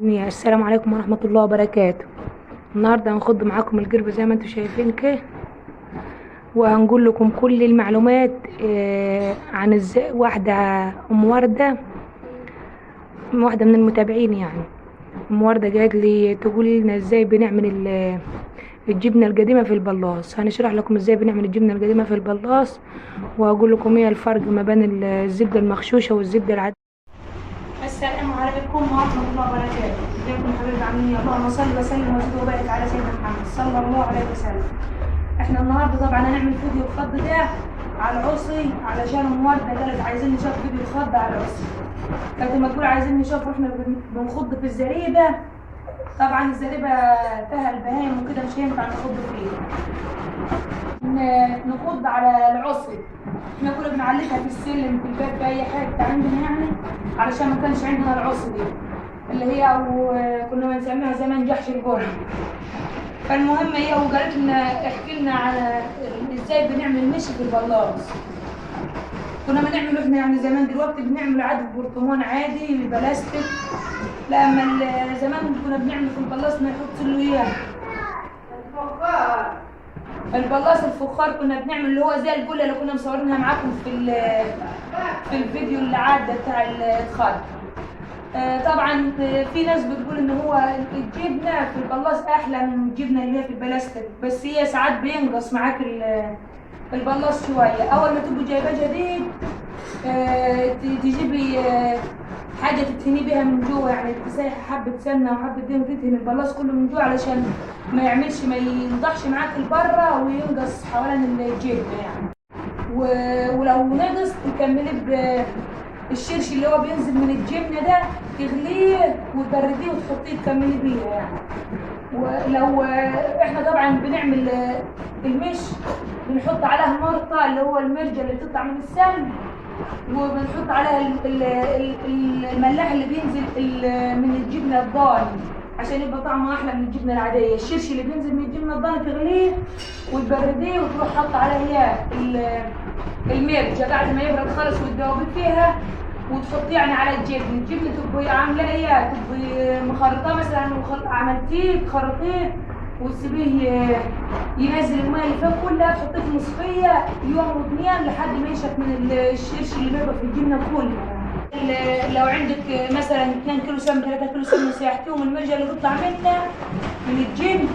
السلام عليكم ورحمة الله وبركاته. النهاردة هنخض معاكم القربة زي ما انتم شايفين كده، وهنقول لكم كل المعلومات عن ازاي واحدة ام وردة، واحدة من المتابعين يعني. ام وردة قالت لي تقول لنا ازاي بنعمل الجبنة القديمة في البلاص. هنشرح لكم ازاي بنعمل الجبنة القديمة في البلاص، وهقول لكم ايه الفرق ما بين الزبدة المغشوشة والزبدة العادية. السلام عليكم ورحمة الله وبركاته. ازيكم حبايبي عاملين ايه؟ اللهم صل وسلم وزد وبارك على سيدنا محمد صلى الله عليه وسلم. احنا النهارده طبعا هنعمل فيديو الخض ده على العصي، علشان ام وردة قالت عايزين نشوف فيديو الخض على العصي. كانت لما تقول عايزين نشوف واحنا بنخض في الزريبة، طبعا الزريبة فيها البهايم وكده مش هينفع نخض فيها. نخض على العصي. احنا كنا بنعلقها في السلم في الباب في اي حته عندنا يعني، علشان ما كانش عندنا العصي دي اللي هي او كنا بنسميها زمان جحش الجرة. فالمهم هي وقالت لنا احكي لنا على ازاي بنعمل مشي في البلاص. كنا بنعمله احنا يعني زمان، دلوقتي بنعمله عادي برطمان عادي بلاستيك. لا اما زمان كنا بنعمله في البلاص نحط له اياه البلاص الفخار. كنا بنعمل اللي هو زي الجله اللي كنا مصورينها معاكم في الفيديو اللي عدى بتاع الخض. طبعا في ناس بتقول ان هو الجبنه في البلاص احلى من الجبنه اللي هي في البلاستيك، بس هي ساعات بينقص معاك البلاص شويه. اول ما تبقي جايباه جديد تجيبي حاجه تدهني بيها من جوه، يعني تسيح حبه سمنه وحبه دهن وتدهن البلاص كله من جوه، علشان ما ينضحش معاك البره وينقص حوالين الجبنه يعني. ولو نقص تكملي بالشرش اللي هو بينزل من الجبنه ده، تغليه وتبرديه وتحطيه تكملي بيه يعني. ولو احنا طبعا بنعمل المش، بنحط عليها مرطه اللي هو المرجه اللي بتطلع من السمن، وبنحط عليها الملاح اللي بينزل من الجبنه الضاني عشان يبقى طعمه احلى من الجبنه العاديه. الشرش اللي بينزل من الجبنه الضاني تغليه وتبرديه وتروح حاطه عليها المرجه بعد ما يبرد خالص وتدوبي فيها وتحطيه يعني على الجبنه تبقي عامله ايه، تبقي مخرطاه مثلا عملتيه تخرطيه وتسيبيه ينزل الميه اللي فيه كلها، تحطيه في مصفيه يوم واثنين لحد ما ينشف من الشرش اللي بيبقى في الجبنه كلها. لو عندك مثلا 2 كيلو سمنه 3 كيلو سمنه سيحتيهم المرجه اللي تطلع منها من الجبن،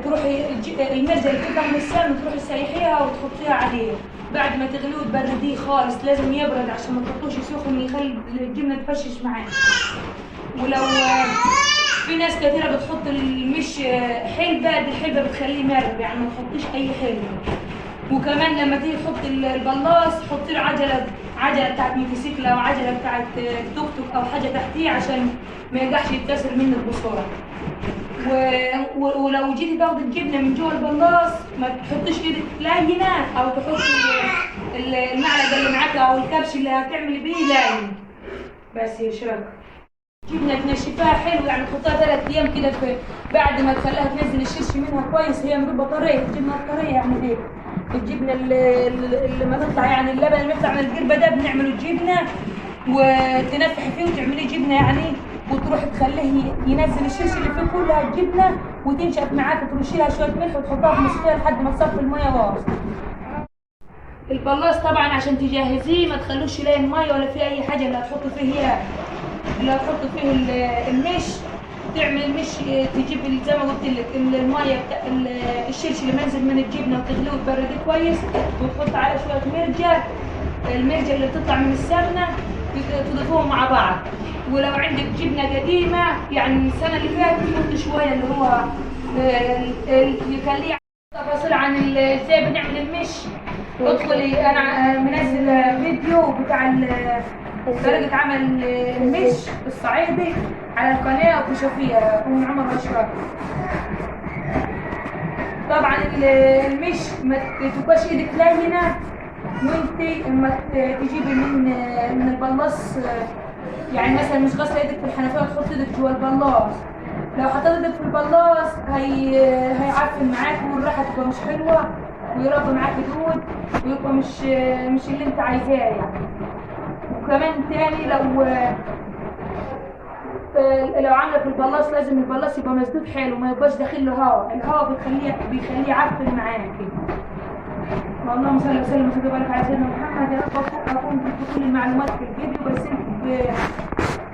تروحي المرجه اللي بتطلع من السمنه تروحي تسيحيها وتحطيها عليه بعد ما تغليه وتبرديه خالص. لازم يبرد عشان ما تحطوش سخن يخلي الجبنه تفشش معاك. ولو في ناس كثيره بتحط المش حلبه، دي الحلبه بتخليه مرب يعني ما تحطيش اي حلبه. وكمان لما تيجي تحط البلاص حطي له عجله بتاعت موتوسيكل او عجله بتاعت توك توك او حاجه تحتيه عشان ما يرجعش يتكسر منك بسرعه. ولو جيتي تاخدي الجبنه من جوه البلاص ما تحطيش ايدك لينه، او تحطي المعلقه اللي معاك او الكبش اللي هتعملي بيه لاين بس يشرب. جبنه تنشفيها حلو يعني تحطها 3 ايام كده، بعد ما تخليها تنزل الشرش منها كويس. هي بتبقى طريه الجبنه الطريه يعني دي الجبنه اللي ما تطلع يعني اللبن اللي بيطلع من القربه ده بنعمله الجبنه وتنفحي فيه وتعملي جبنه يعني، وتروحي تخليه ينزل الشرش اللي فيه كلها الجبنه وتنشف معاك، ترشي لها شويه ملح وتحطها في مصفيه لحد ما تصفي الميه واصل. البلاص طبعا عشان تجهزيه ما تخلوش لاين ميه ولا في اي حاجه اللي هتحطوا فيه اياه، اللي هتحطوا فيه المش. تعمل المش تجيب زي ما قلت لك الميه بتاع الشرش اللي منزل من الجبنه وتغليه وتبرديه كويس وتحط عليه شويه مرجه، المرجه اللي بتطلع من السمنه تضيفوهم مع بعض. ولو عندك جبنه قديمه يعني من السنه اللي فاتت تحط شويه اللي هو يخليه. تفاصيل عن ازاي بنعمل المش ادخلي، انا منزل فيديو بتاع طريقه عمل المش الصعيدي على القناه وتشوفيها ام عمر اشرف. طبعا المش ما تبقاش ايدك لينه وانت اما تجيبي من البلاص، يعني مثلا مش غاسله ايدك في الحنفيه وتحط ايدك جوه البلاص. لو حطيت ايدك في البلاص هيعفن معاك والريحه تبقى مش حلوه ويربى معاك دود ويبقى مش اللي انت عايزاه يعني. وكمان تاني لو عامله في البلاص لازم البلاص يبقى مسدود حلو، ما يبقاش داخل له هواء، الهواء بيخليه يعفن معاك كده. اللهم صل وسلم وبارك على سيدنا محمد. يا رب اكون في كل المعلومات في الفيديو، بس انت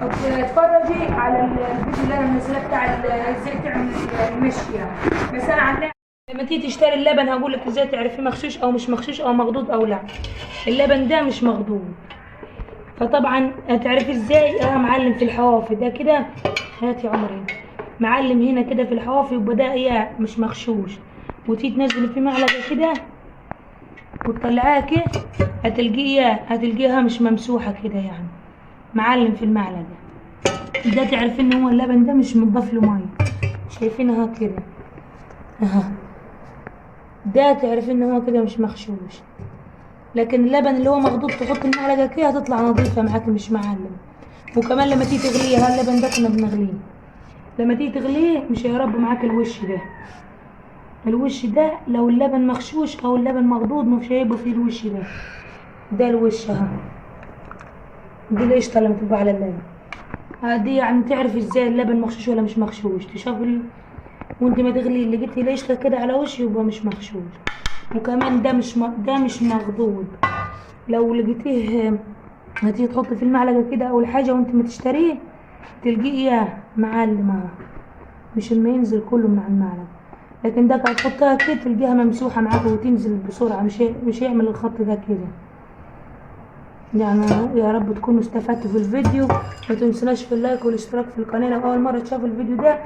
بتتفرجي على الفيديو اللي انا منزلاه بتاع ازاي تعمل المشي يعني. بس انا عندها لما تيجي تشتري اللبن هقول لك ازاي تعرفيه مغشوش او مش مغشوش او مخضوض او لا. اللبن ده مش مخضوض، فطبعا هتعرفي ازاي؟ معلم في الحوافي ده كده، هات يا عمري، معلم هنا كده في الحوافي، يبقى ده ايه مش مغشوش. وتيجي تنزلي فيه معلقه كده وتطلعيها كده، هتلقيها مش ممسوحه كده يعني، معلم في المعلقه ده تعرفي ان هو اللبن ده مش متضاف له ميه. شايفينها كده اها، ده تعرفي ان هو كده مش مغشوش. لكن اللبن اللي هو مخضوض تحط المعلقه كده هتطلع نظيفه معاكي مش معلم. وكمان لما تيجي تغليه، اللبن ده كنا بنغليه، لما تيجي تغليه مش هيرب معاك الوش ده. الوش ده لو اللبن مغشوش او اللبن مخضوض مش هيبقى فيه الوش ده. ده الوش اهو، دي القشطه لما تبقى على اللبن. دي يعني تعرف ازاي اللبن مغشوش ولا مش مغشوش. تشوف وانت ما تغليه اللي جبتي القشطه كده على وش يبقى مش مغشوش. وكمان ده مش مخضوض. لو لقيتيه هتيجي تحطي في المعلقه كده اول حاجه وانت ما تشتريه تلقيه معلم، مش ما ينزل كله من على المعلقه. لكن ده هتحطها كده تلقيها ممسوحه معاك وتنزل بسرعه، مش هيعمل الخط ده كده يعني. يا رب تكونوا استفدتوا في الفيديو. ما تنسوناش في اللايك والاشتراك في القناه لو اول مره تشوفوا الفيديو ده.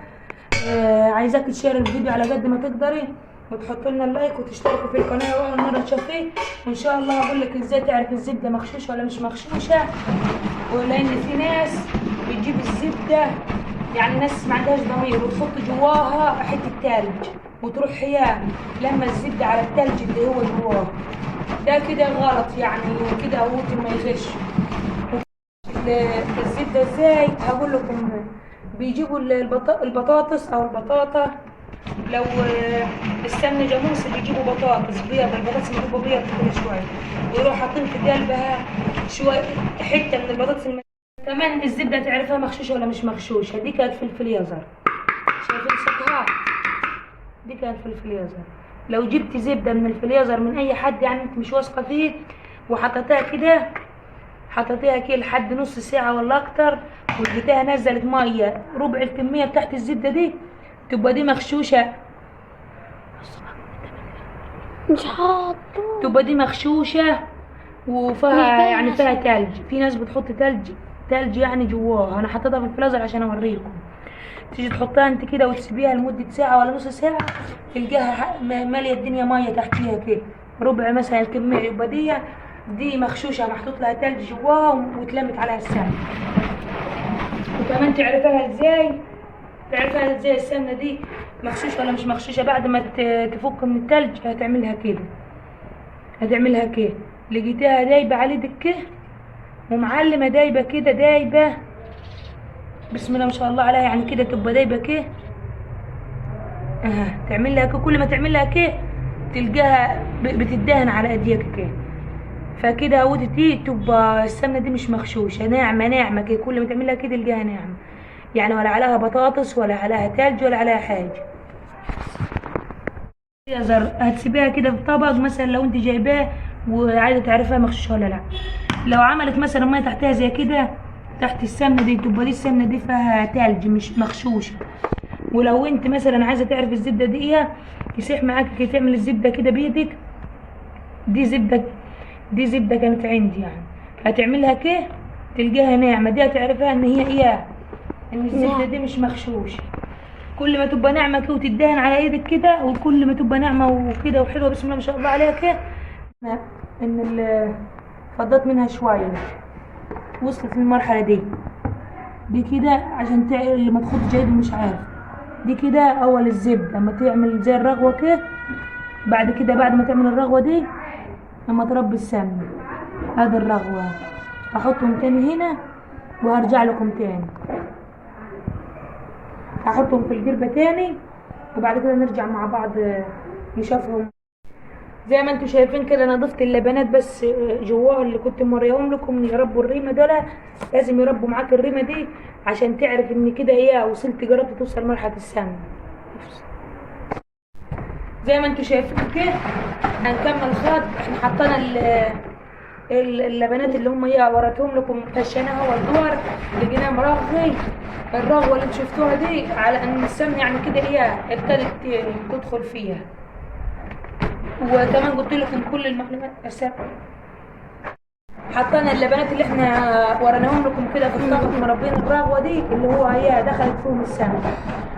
عايزاك تشير الفيديو على قد ما تقدري، وتحطوا لنا اللايك وتشتركوا في القناه لو اول مره تشوفيه. وان شاء الله هقول لك ازاي تعرف الزبده مغشوشه ولا مش مغشوشه. ولان في ناس بتجيب الزبده يعني ناس ما عندهاش ضمير وتحط جواها حته تلج وتروح هي لما الزبده على التلج اللي هو جواه ده كده غلط يعني، كده ممكن ما يغش. الزبده ازاي هقول لكم. بيجيبوا البطاطس او البطاطا، لو السمنه جاموسه بيجيبوا بطاطس بيض، البطاطس بيجيبوا بيض كده شويه ويروحوا حاطين في قلبها شويه حته من البطاطس كمان الزبده تعرفها مغشوشه ولا مش مغشوشه. دي كانت فلفل يزر، شايفين صوتها؟ دي كانت فلفل يزر. لو جبت زبده من الفليزر من اي حد يعني انت مش واثقه فيه وحطيتها كده، حطيتيها كده لحد نص ساعه ولا اكتر ولقيتها نزلت ميه ربع الكميه بتاعت الزبده دي، تبقى دي مغشوشه. مش حاطه، تبقى دي مغشوشه وفيها يعني فيها تلج. في ناس بتحط تلج يعني جواها. انا حطيتها في الفريزر عشان اوريكم. تيجي تحطها انت كده وتسيبيها لمده ساعه ولا نص ساعه تلقاها ماليه الدنيا ميه تحتيها كده ربع مثلا الكميه، يبقى دي مغشوشه محطوط لها تلج جواها واتلمت عليها السمنه. وكمان تعرفها ازاي السمنه دي مغشوشه ولا مش مغشوشه؟ بعد ما تفك من التلج هتعملها كده لقيتها دايبه على ايدك كده ومعلمه دايبه كده، دايبه بسم الله ما شاء الله عليها يعني كده تبقى دايبه كده. تعمل لها كده، كل ما تعمل لها كده تلقاها بتدهن على ايديك كده. فكده ودي تبقى السمنه دي مش مغشوشه، ناعمه كده. كل ما تعمل لها كده تلقاها ناعمه يعني، ولا عليها بطاطس ولا عليها تلج ولا عليها حاجه. هتسيبيها كده في طبق مثلا لو انت جايباه وعايزه تعرفيها مغشوشه ولا لا. لو عملت مثلا ميه تحتها زي كده تحت السمنه دي تبقى دي السمنه دي فيها تلج مش مغشوشه. ولو انت مثلا عايزه تعرف الزبده دي ايه يسيح معاك كده تعمل الزبده كده بايدك. دي زبده كانت عندي يعني، هتعملها كده تلقاها ناعمه. دي هتعرفها ان هي ايه، ان الزبده دي مش مغشوشه. كل ما تبقى ناعمه كده وتدهن على ايدك كده، وكل ما تبقى ناعمه وكده وحلوه بسم الله ما شاء الله عليها كده، ان فضت منها شويه وصلت للمرحله دي كده عشان اللي ما تاخدش جيد مش عارف. دي كده اول الزبده اما تعمل زي الرغوه كده. بعد كده بعد ما تعمل الرغوه دي اما تربي السمنه، هذا الرغوه هحطهم تاني هنا وهرجع لكم تاني. هحطهم في القربة تاني وبعد كده نرجع مع بعض نشوفهم. زي ما انتم شايفين كده انا ضفت اللبنات بس جواها اللي كنت موريهم لكم يربوا الريمه دول. لازم يربوا معاك الريمه دي عشان تعرف ان كده ايه وصلت جربت توصل مرحله السمنه. زي ما انتم شايفين كده هنكمل خط. احنا حطينا اللبنات اللي هم ايه وريتهم لكم فشيناها والدور لقيناها مرغي. الرغوه اللي انتم شفتوها دي على ان السمنه يعني كده ايه ابتدت تدخل فيها. وكمان قلت لكم كل المعلومات حطينا اللبنات اللي احنا وريناهم لكم كده في الطبق مربين الرغوه دي اللي هو هي دخلت فيهم السمنه.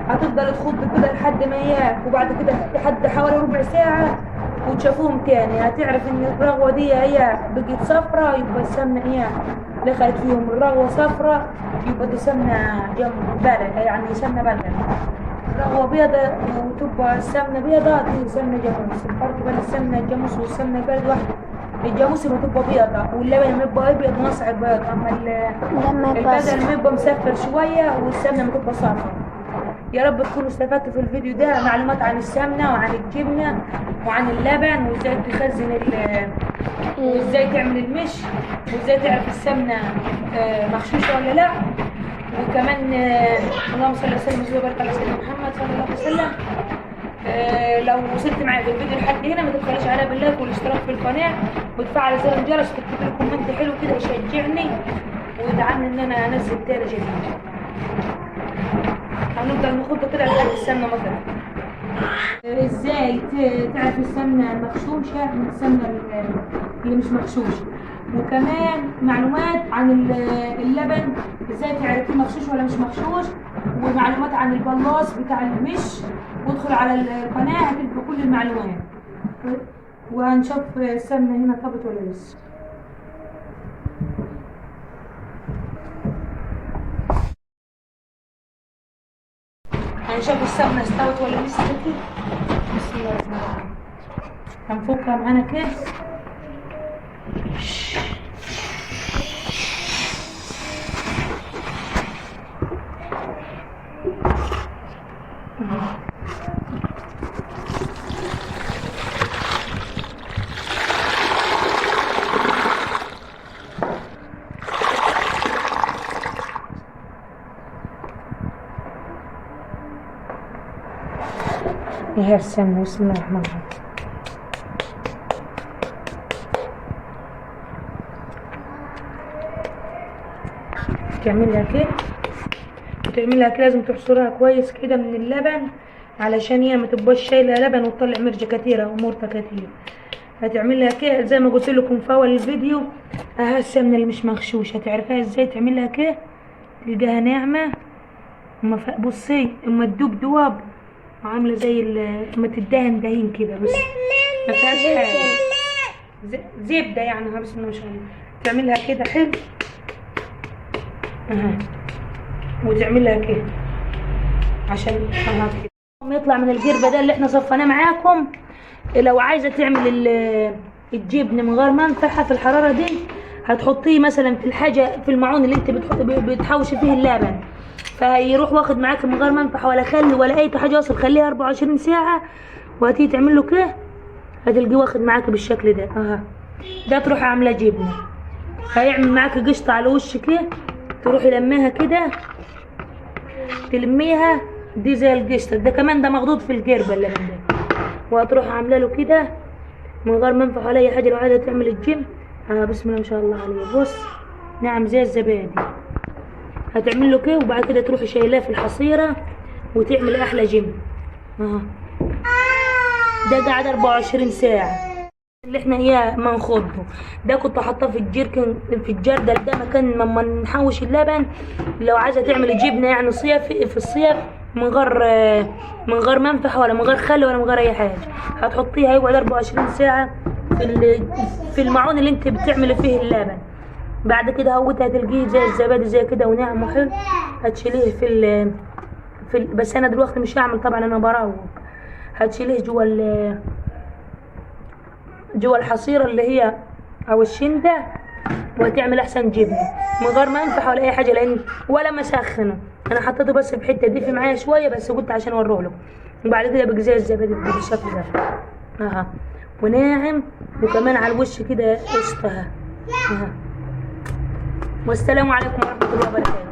هتفضل تخض كده لحد ما هي وبعد كده لحد حوالي ربع ساعه وتشوفوهم تاني هتعرف ان الرغوه دي هي بقت صفرة يبقى السمنه هي دخلت فيهم. الرغوه صفرة يبقى دي سمنه بلد يعني سمنه بلد. رغوه بيضة وتبقى السمنه بيضة دي سمنه جاموس. الفرق بين السمنه الجاموس والسمنه البلد واحده. الجاموس بتبقى بيضة واللبن بيبقى ابيض نصع بيض. اما البلد بيبقى مسفر شويه والسمنه بتبقى صفرا. يا رب تكونوا استفدتوا في الفيديو ده معلومات عن السمنه وعن الجبنه وعن اللبن وازاي تخزن وازاي تعمل المش وازاي تعرف السمنه مغشوشه ولا لا. وكمان اللهم صل وسلم وبارك على سيدنا محمد صلى الله عليه وسلم. لو وصلت معايا في الفيديو لحد هنا ما تبخلش عليا باللايك والاشتراك في القناه وتفعل زر الجرس وتكتب لي كومنت حلو كده يشجعني ويدعمني ان انا انزل تاني جديد. هنفضل نخط كده لحد السمنه مثلا. ازاي تعرف السمنه المغشوشه من السمنه اللي مش مغشوشه. وكمان معلومات عن اللبن ازاي تعرفيه مغشوش ولا مش مغشوش. ومعلومات عن البلاص بتاع المش. وادخل على القناه هتلقى كل المعلومات. وهنشوف السمنه هنا طابت ولا لسه. هنشوف السمنه استوت ولا لسه كده. بسم الله الرحمن الرحيم. هنفكها معانا كده. هي السمنة. بسم الله الرحمن الرحيم. تعملها كده وتعملها كده لازم تحصرها كويس كده من اللبن علشان هي ما تبقاش شايله لبن وتطلع مرجه كتيره ومرته كتير. هتعملها كده زي ما قلت لكم في اول الفيديو. السمنه اللي مش مغشوش هتعرفها ازاي تعملها كده. تلقاها ناعمه بصي اما تدوب دواب عامله زي اما تدهن دهين كده بس ما فيهاش حاجه زبده يعني. بسم الله ما شاء الله. تعملها كده حلو وتعملها كده عشان كده يطلع من الجربه ده اللي احنا صفناه معاكم. لو عايزه تعمل الجبن من غير منفعه في الحراره دي هتحطيه مثلا في الحاجه في المعون اللي انت بتحوشي فيه اللبن فيروح واخد معاك من غير منفعه ولا خل ولا اي حاجه اصلا. خليها 24 ساعه وهتيجي تعمل له كده هتلقيه واخد معاك بالشكل ده. ده تروح عامله جبنه هيعمل معاك قشطه على وش كده. تروحي لميها كده تلميها دي زي القشطه. ده كمان ده مخضوض في الجربه اللبن ده. وهتروح عامله له كده من غير منفعه ولا اي حاجه. لو عايزه تعمل الجبن بسم الله ما شاء الله عليه. بص ناعم زي الزبادي. هتعمل له كده وبعد كده تروحي شايلاه في الحصيره وتعمل احلى جبن. ده قاعد 24 ساعه اللي احنا اياه ما نخضه. ده كنت حاطاه في الجيركن في الجردل ده مكان لما نحوش اللبن. لو عايزه تعمل الجبنه يعني صيف في الصيف من غير منفعه ولا من غير خل ولا من غير اي حاجه. هتحطيها يقعد 24 ساعه في المعون اللي انت بتعمل فيه اللبن. بعد كده هوتها تلقيه زي الزبادي زي كده وناعم وحلو. هتشيليه بس انا دلوقتي مش هعمل طبعا انا براوغ. هتشيليه جوا الحصيره اللي هي او الشنده وهتعمل احسن جبنه من غير ما انفح ولا اي حاجه لان ولا مسخنه. انا حطيته بس في حته دفي معايا شويه بس قلت عشان اوريه لكم. وبعد كده بقى زي الزبادي بالشكل ده. وناعم، وكمان على الوش كده قشطه اهي. والسلام عليكم ورحمه الله وبركاته.